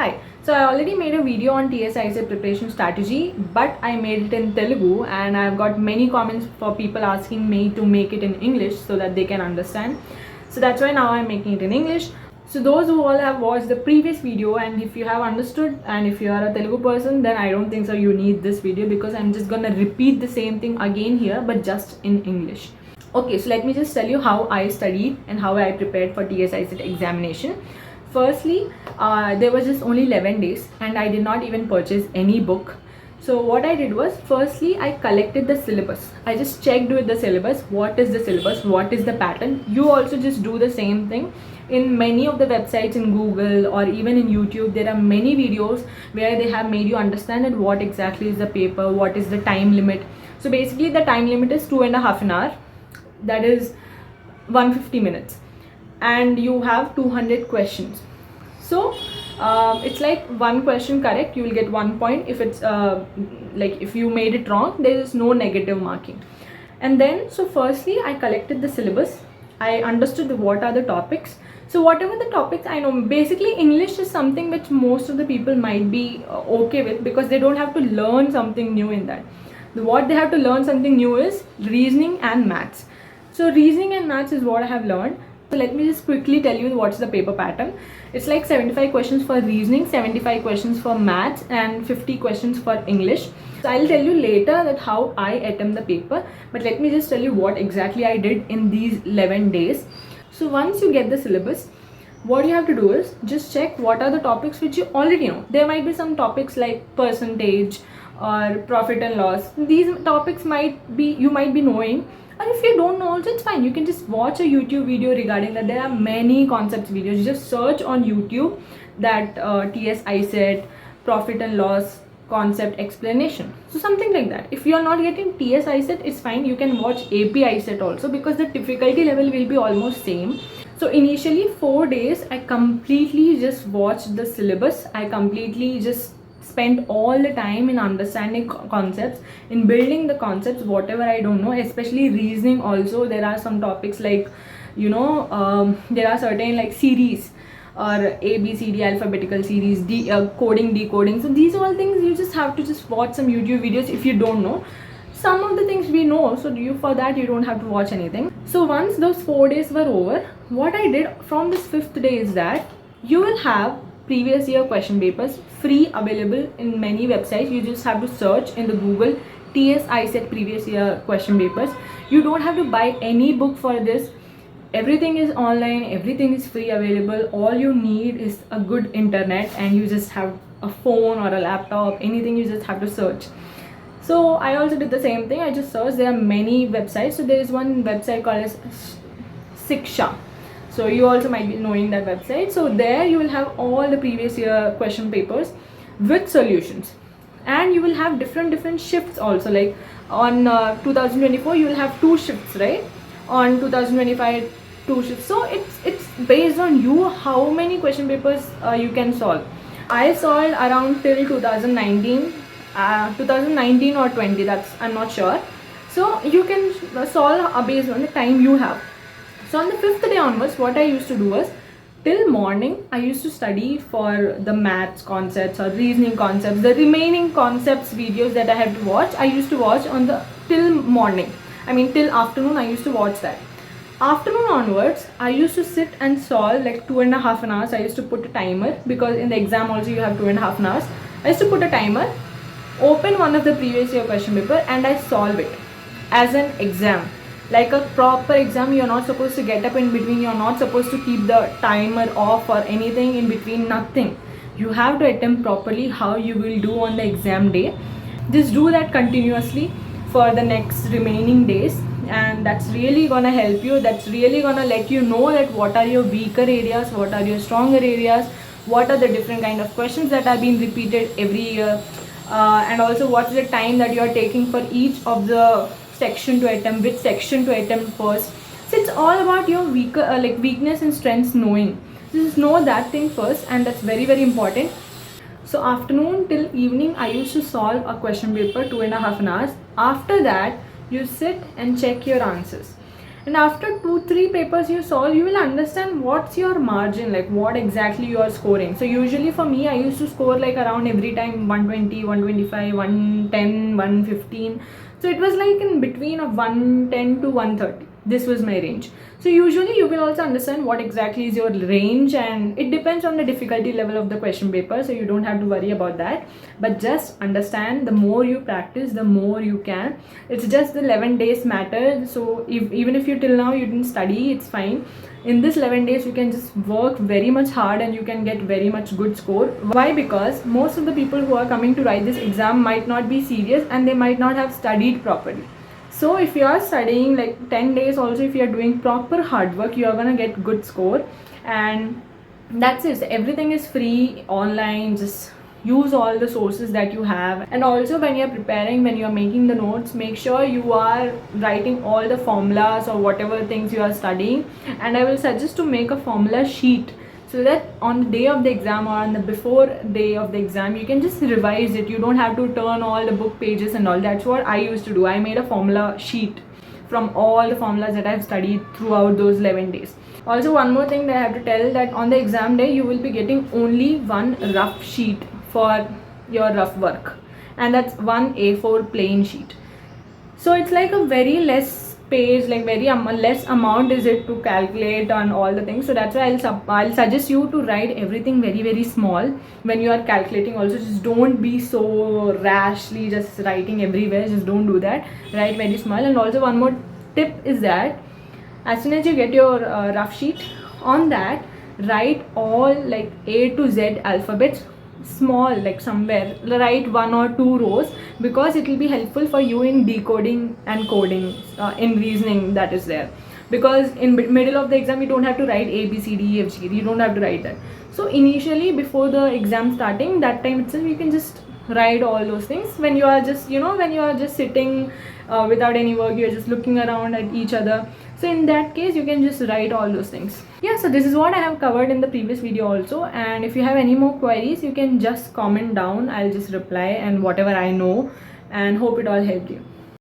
Hi, so I already made a video on ICET preparation strategy, but I made it in Telugu and I've got many comments for people asking me to make it in English so that they can understand. So that's why now I'm making it in English. So those who all have watched the previous video, and if you have understood and if you are a Telugu person, then I don't think so you need this video, because I'm just gonna repeat the same thing again here but just in English. Okay, so let me just tell you how I studied and how I prepared for ICET examination. Firstly, there was just only 11 days and I did not even purchase any book. So what I did was, firstly I collected the syllabus. I just checked with the syllabus, what is the syllabus, what is the pattern. You also just do the same thing. In many of the websites in Google or even in YouTube, there are many videos where they have made you understand that what exactly is the paper, what is the time limit. So basically the time limit is 2.5 hours, that is 150 minutes, and you have 200 questions. So it's like one question correct, you will get 1 point. If it's like if you made it wrong, there is no negative marking. And then, so firstly I collected the syllabus, I understood what are the topics. So whatever the topics, I know basically English is something which most of the people might be okay with, because they don't have to learn something new in that. What they have to learn something new is reasoning and maths. So reasoning and maths is what I have learned. So let me just quickly tell you what's the paper pattern. It's like 75 questions for reasoning, 75 questions for maths, and 50 questions for English. So I'll tell you later that how I attempt the paper, but let me just tell you what exactly I did in these 11 days. So once you get the syllabus, what you have to do is just check what are the topics which you already know. There might be some topics like percentage or profit and loss. These topics might be, you might be knowing. And if you don't know also, it's fine, you can just watch a YouTube video regarding that. There are many concepts videos. You just search on YouTube that TS ICET profit and loss concept explanation, so something like that. If you are not getting TS ICET, it's fine, you can watch AP ICET also, because the difficulty level will be almost same. So initially 4 days I completely just watched the syllabus. I completely just spent all the time in understanding concepts, in building the concepts, whatever I don't know, especially reasoning. Also there are some topics like, you know, there are certain like series or ABCD alphabetical series, coding, decoding. So these all things you just have to just watch some YouTube videos if you don't know. Some of the things we know, so for that you don't have to watch anything. So once those 4 days were over, what I did from this 5th day is that you will have previous year question papers free available in many websites. You just have to search in the Google TS ICET previous year question papers. You don't have to buy any book for this. Everything is online, everything is free available. All you need is a good internet, and you just have a phone or a laptop, anything, you just have to search. So I also did the same thing. I just searched. There are many websites. So there is one website called as Shiksha. So you also might be knowing that website. So there you will have all the previous year question papers with solutions, and you will have different shifts also. Like on 2024 you will have 2 shifts, right? On 2025 2 shifts. So it's based on you how many question papers you can solve. I solved around till 2019 or 20, that's I'm not sure. So you can solve based on the time you have. So on the 5th day onwards, what I used to do was, till morning I used to study for the maths concepts or reasoning concepts. The remaining concepts videos that I have to watch, I used to watch on the till morning. I mean till afternoon I used to watch that. Afternoon onwards, I used to sit and solve like 2.5 hours. I used to put a timer, because in the exam also you have 2.5 hours. I used to put a timer, open one of the previous year question paper, and I solve it as an exam. Like a proper exam, you're not supposed to get up in between, you're not supposed to keep the timer off or anything in between, nothing. You have to attempt properly how you will do on the exam day. Just do that continuously for the next remaining days, and that's really gonna help you. That's really gonna let you know that what are your weaker areas, what are your stronger areas, what are the different kind of questions that are being repeated every year, and also what's the time that you are taking for each of the section to attempt, which section to attempt first. So it's all about your weaker like weakness and strengths knowing. Just know that thing first, and that's very important. So afternoon till evening I used to solve a question paper 2.5 hours. After that you sit and check your answers. and after 2-3 papers you solve, you will understand what's your margin, like what exactly you are scoring. So usually for me, I used to score like around every time 120, 125, 110, 115. So it was like in between of 110 to 130. This was my range. So usually you will also understand what exactly is your range, and it depends on the difficulty level of the question paper, so you don't have to worry about that. But just understand, the more you practice, the more you can. It's just the 11 days matter. So even if you till now you didn't study, it's fine. In this 11 days you can just work very much hard and you can get very much good score. Why? Because most of the people who are coming to write this exam might not be serious and they might not have studied properly. So if you are studying like 10 days also, if you are doing proper hard work, you are gonna get good score. And that's it. Everything is free online. Just use all the sources that you have. And also when you're preparing, when you're making the notes, make sure you are writing all the formulas or whatever things you are studying. And I will suggest to make a formula sheet, so that on the day of the exam or on the before day of the exam, you can just revise it. You don't have to turn all the book pages and all. That's what I used to do. I made a formula sheet from all the formulas that I've studied throughout those 11 days. Also, one more thing that I have to tell, that on the exam day you will be getting only one rough sheet for your rough work, and that's one A4 plain sheet. So it's like a very less page, like very less amount is it to calculate on all the things. So that's why I'll suggest you to write everything very, very small when you are calculating. Also, just don't be so rashly just writing everywhere. Just don't do that. Write very small. And also one more tip is that as soon as you get your rough sheet, on that write all like A to Z alphabets small, like somewhere write 1 or 2 rows, because it will be helpful for you in decoding and coding, in reasoning that is there. Because in middle of the exam you don't have to write A, B, C, D, E, F, G, you don't have to write that. So initially before the exam starting, that time itself you can just write all those things. When you are just, when you are just sitting without any work, you are just looking around at each other, so in that case you can just write all those things. Yeah, so this is what I have covered in the previous video also, and if you have any more queries you can just comment down. I'll just reply and whatever I know, and hope it all helped you.